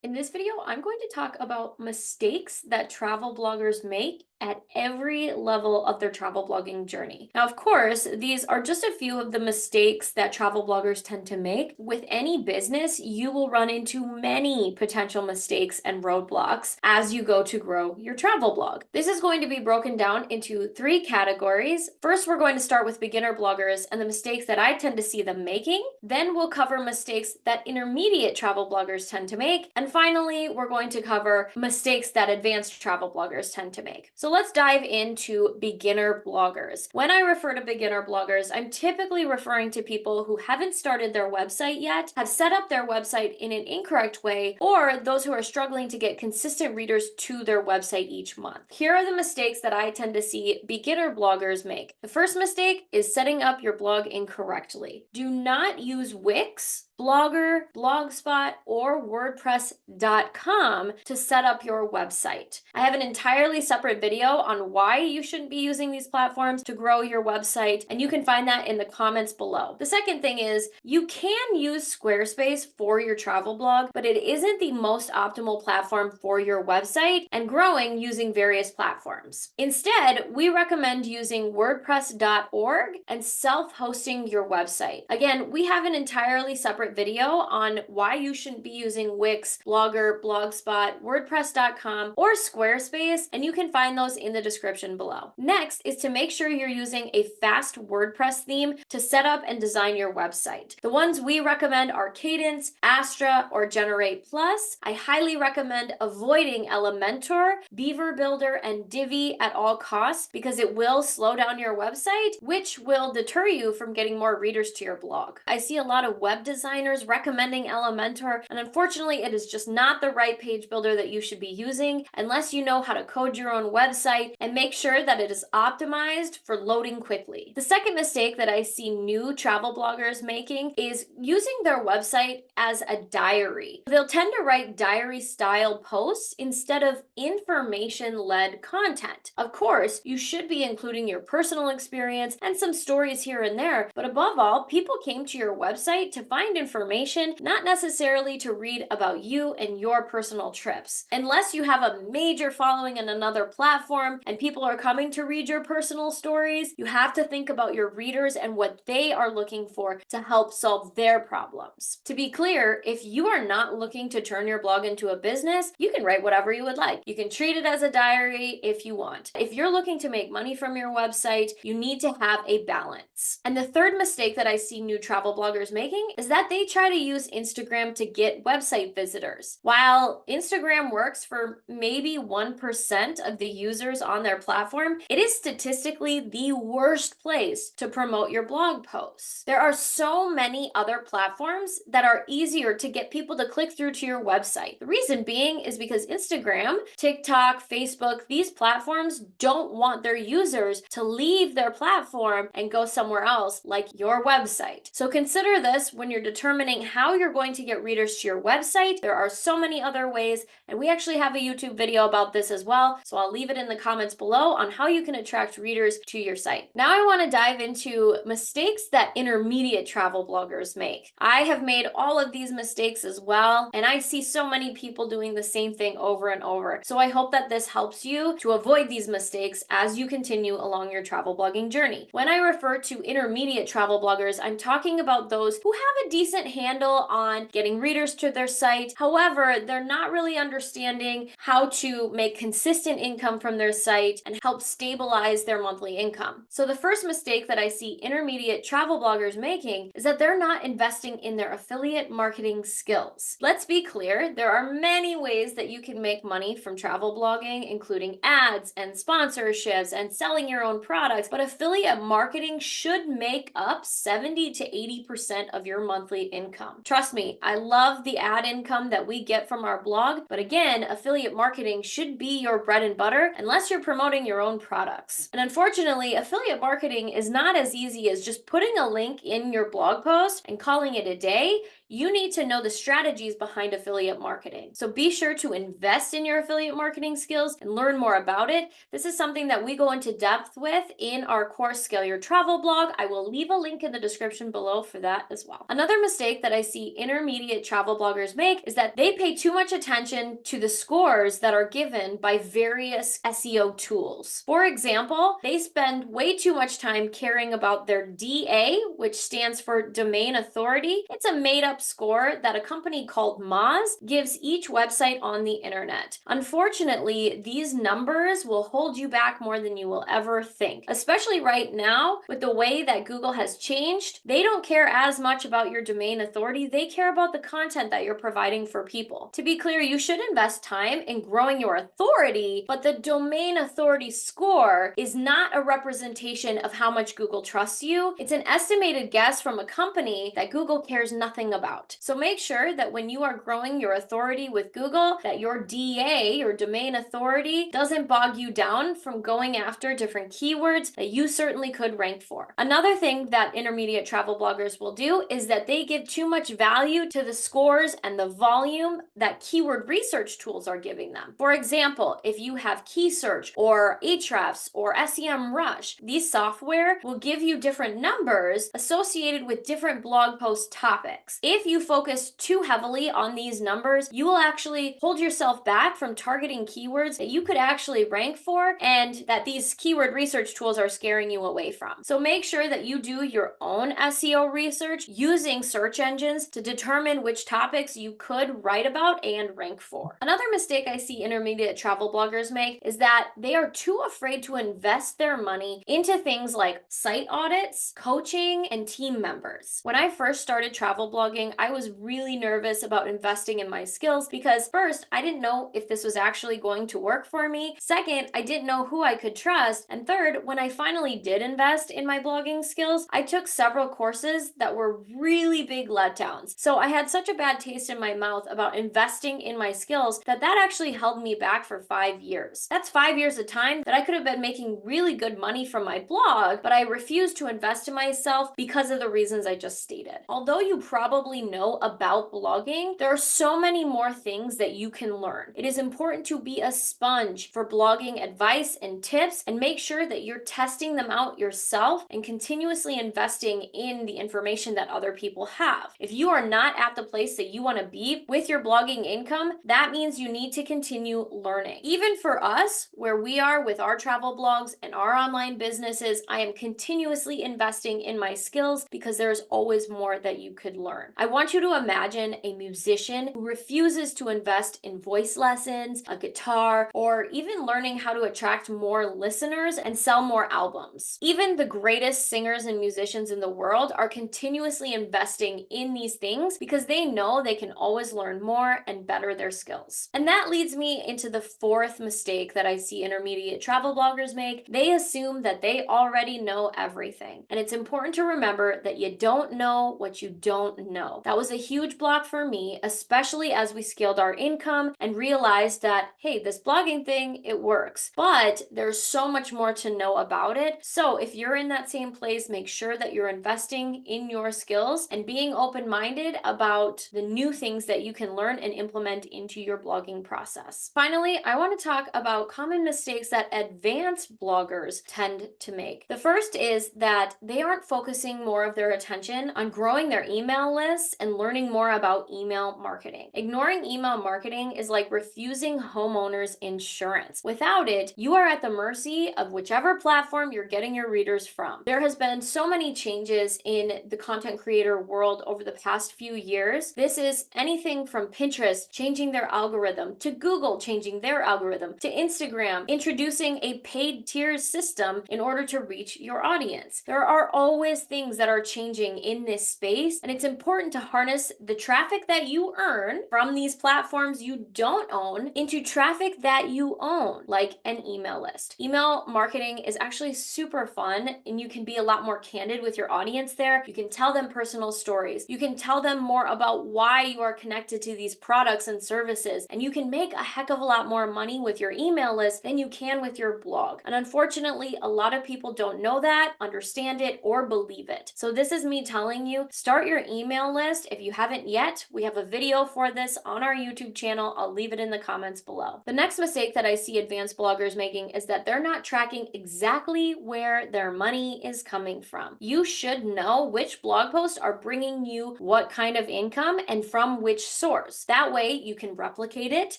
In this video, I'm going to talk about mistakes that travel bloggers make at every level of their travel blogging journey. Now, of course, these are just a few of the mistakes that travel bloggers tend to make. With any business, you will run into many potential mistakes and roadblocks as you go to grow your travel blog. This is going to be broken down into three categories. First, we're going to start with beginner bloggers and the mistakes that I tend to see them making. Then we'll cover mistakes that intermediate travel bloggers tend to make. And finally, we're going to cover mistakes that advanced travel bloggers tend to make. So let's dive into beginner bloggers. When I refer to beginner bloggers, I'm typically referring to people who haven't started their website yet, have set up their website in an incorrect way, or those who are struggling to get consistent readers to their website each month. Here are the mistakes that I tend to see beginner bloggers make. The first mistake is setting up your blog incorrectly. Do not use Wix, Blogger, Blogspot, or WordPress.com to set up your website. I have an entirely separate video on why you shouldn't be using these platforms to grow your website, and you can find that in the comments below. The second thing is you can use Squarespace for your travel blog, but it isn't the most optimal platform for your website and growing using various platforms. Instead, we recommend using WordPress.org and self-hosting your website. Again, we have an entirely separate video on why you shouldn't be using Wix, Blogger, Blogspot, WordPress.com, or Squarespace, and you can find those in the description below. Next is to make sure you're using a fast WordPress theme to set up and design your website. The ones we recommend are Cadence, Astra, or Generate Plus. I highly recommend avoiding Elementor, Beaver Builder, and Divi at all costs because it will slow down your website, which will deter you from getting more readers to your blog. I see a lot of web designers recommending Elementor, and unfortunately, it is just not the right page builder that you should be using unless you know how to code your own website and make sure that it is optimized for loading quickly. The second mistake that I see new travel bloggers making is using their website as a diary. They'll tend to write diary style posts instead of information-led content. Of course, you should be including your personal experience and some stories here and there, but above all, people came to your website to find information, not necessarily to read about you and your personal trips. Unless you have a major following in another platform and people are coming to read your personal stories, you have to think about your readers and what they are looking for to help solve their problems. To be clear, if you are not looking to turn your blog into a business, you can write whatever you would like. You can treat it as a diary if you want. If you're looking to make money from your website, you need to have a balance. And the third mistake that I see new travel bloggers making is that they try to use Instagram to get website visitors. While Instagram works for maybe 1% of the users on their platform, it is statistically the worst place to promote your blog posts. There are so many other platforms that are easier to get people to click through to your website. The reason being is because Instagram, TikTok, Facebook, these platforms don't want their users to leave their platform and go somewhere else like your website. So consider this when you're determining how you're going to get readers to your website. There are so many other ways, and we actually have a YouTube video about this as well, so I'll leave it in the comments below on how you can attract readers to your site. Now I want to dive into mistakes that intermediate travel bloggers make. I have made all of these mistakes as well, and I see so many people doing the same thing over and over. So I hope that this helps you to avoid these mistakes as you continue along your travel blogging journey. When I refer to intermediate travel bloggers, I'm talking about those who have a decent handle on getting readers to their site. However, they're not really understanding how to make consistent income from their site and help stabilize their monthly income. So the first mistake that I see intermediate travel bloggers making is that they're not investing in their affiliate marketing skills. Let's be clear, there are many ways that you can make money from travel blogging, including ads and sponsorships and selling your own products, but affiliate marketing should make up 70 to 80% of your monthly income. Trust me, I love the ad income that we get from our blog, but again, affiliate marketing should be your bread and butter unless you're promoting your own products. And unfortunately, affiliate marketing is not as easy as just putting a link in your blog post and calling it a day. you need to know the strategies behind affiliate marketing. So be sure to invest in your affiliate marketing skills and learn more about it. This is something that we go into depth with in our course, Scale Your Travel blog. I will leave a link in the description below for that as well. Another mistake that I see intermediate travel bloggers make is that they pay too much attention to the scores that are given by various SEO tools. For example, they spend way too much time caring about their DA, which stands for Domain Authority. It's a made-up score that a company called Moz gives each website on the internet. Unfortunately, these numbers will hold you back more than you will ever think, especially right now with the way that Google has changed. They don't care as much about your domain authority. They care about the content that you're providing for people. To be clear, you should invest time in growing your authority, but the domain authority score is not a representation of how much Google trusts you. It's an estimated guess from a company that Google cares nothing about. So make sure that when you are growing your authority with Google, that your DA, your domain authority, doesn't bog you down from going after different keywords that you certainly could rank for. Another thing that intermediate travel bloggers will do is that they give too much value to the scores and the volume that keyword research tools are giving them. For example, if you have Key Search or Ahrefs or SEMrush, these software will give you different numbers associated with different blog post topics. If you focus too heavily on these numbers, you will actually hold yourself back from targeting keywords that you could actually rank for and that these keyword research tools are scaring you away from. So make sure that you do your own SEO research using search engines to determine which topics you could write about and rank for. Another mistake I see intermediate travel bloggers make is that they are too afraid to invest their money into things like site audits, coaching, and team members. When I first started travel blogging, I was really nervous about investing in my skills because first, I didn't know if this was actually going to work for me. Second, I didn't know who I could trust. And third, when I finally did invest in my blogging skills, I took several courses that were really big letdowns. So I had such a bad taste in my mouth about investing in my skills that actually held me back for 5 years. That's 5 years of time that I could have been making really good money from my blog, but I refused to invest in myself because of the reasons I just stated. Although you probably know about blogging, there are so many more things that you can learn. It is important to be a sponge for blogging advice and tips and make sure that you're testing them out yourself and continuously investing in the information that other people have. If you are not at the place that you want to be with your blogging income, that means you need to continue learning. Even for us, where we are with our travel blogs and our online businesses, I am continuously investing in my skills because there's always more that you could learn. I want you to imagine a musician who refuses to invest in voice lessons, a guitar, or even learning how to attract more listeners and sell more albums. Even the greatest singers and musicians in the world are continuously investing in these things because they know they can always learn more and better their skills. And that leads me into the fourth mistake that I see intermediate travel bloggers make. They assume that they already know everything. And it's important to remember that you don't know what you don't know. That was a huge block for me, especially as we scaled our income and realized that, hey, this blogging thing, it works. But there's so much more to know about it. So if you're in that same place, make sure that you're investing in your skills and being open-minded about the new things that you can learn and implement into your blogging process. Finally, I want to talk about common mistakes that advanced bloggers tend to make. The first is that they aren't focusing more of their attention on growing their email lists and learning more about email marketing. Ignoring email marketing is like refusing homeowners insurance. Without it, you are at the mercy of whichever platform you're getting your readers from. There has been so many changes in the content creator world over the past few years. This is anything from Pinterest changing their algorithm, to Google changing their algorithm, to Instagram introducing a paid tiers system in order to reach your audience. There are always things that are changing in this space, and it's important to harness the traffic that you earn from these platforms you don't own into traffic that you own, like an email list. Email marketing is actually super fun, and you can be a lot more candid with your audience there. You can tell them personal stories. You can tell them more about why you are connected to these products and services, and you can make a heck of a lot more money with your email list than you can with your blog. And unfortunately, a lot of people don't know that, understand it, or believe it. So this is me telling you, start your email list. If you haven't yet, we have a video for this on our YouTube channel. I'll leave it in the comments below. The next mistake that I see advanced bloggers making is that they're not tracking exactly where their money is coming from. You should know which blog posts are bringing you what kind of income and from which source. That way you can replicate it.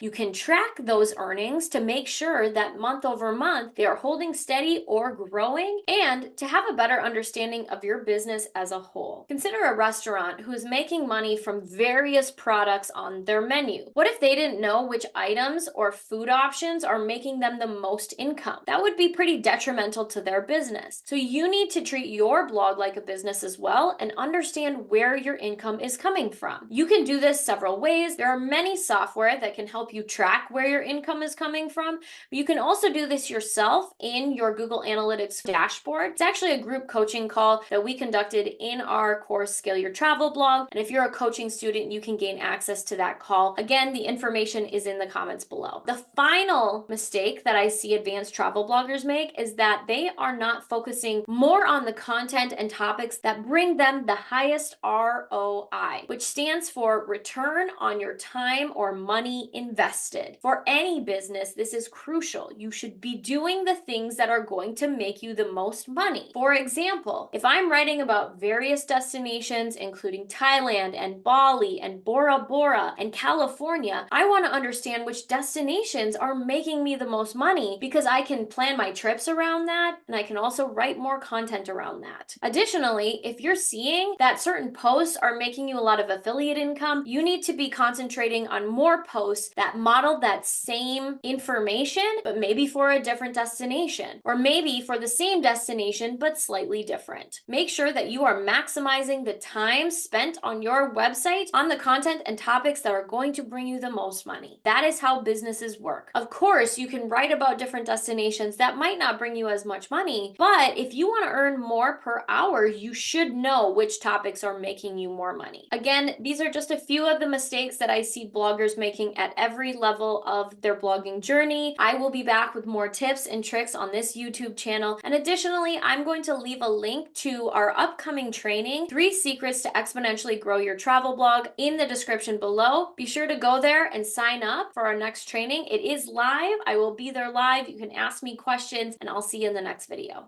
You can track those earnings to make sure that month over month they are holding steady or growing, and to have a better understanding of your business as a whole. Consider a restaurant who is making money from various products on their menu. What if they didn't know which items or food options are making them the most income? That would be pretty detrimental to their business. So you need to treat your blog like a business as well and understand where your income is coming from. You can do this several ways. There are many software that can help you track where your income is coming from, but you can also do this yourself in your Google Analytics dashboard. It's actually a group coaching call that we conducted in our course Scale Your Travel Blog, and if you're a coaching student, you can gain access to that call. Again, the information is in the comments below. The final mistake that I see advanced travel bloggers make is that they are not focusing more on the content and topics that bring them the highest ROI, which stands for return on your time or money invested. For any business, this is crucial. You should be doing the things that are going to make you the most money. For example, if I'm writing about various destinations, including Thailand and Bali and Bora Bora and California, I want to understand which destinations are making me the most money, because I can plan my trips around that, and I can also write more content around that. Additionally, if you're seeing that certain posts are making you a lot of affiliate income, you need to be concentrating on more posts that model that same information, but maybe for a different destination, or maybe for the same destination, but slightly different. Make sure that you are maximizing the time spent on your website on the content and topics that are going to bring you the most money. That is how businesses work. Of course, you can write about different destinations that might not bring you as much money, but if you want to earn more per hour, you should know which topics are making you more money. Again, these are just a few of the mistakes that I see bloggers making at every level of their blogging journey. I will be back with more tips and tricks on this YouTube channel. And additionally, I'm going to leave a link to our upcoming training, 3 Secrets to Exponentially Grow Your Travel Blog, in the description below. Be sure to go there and sign up for our next training. It is live. I will be there live. You can ask me questions, and I'll see you in the next video.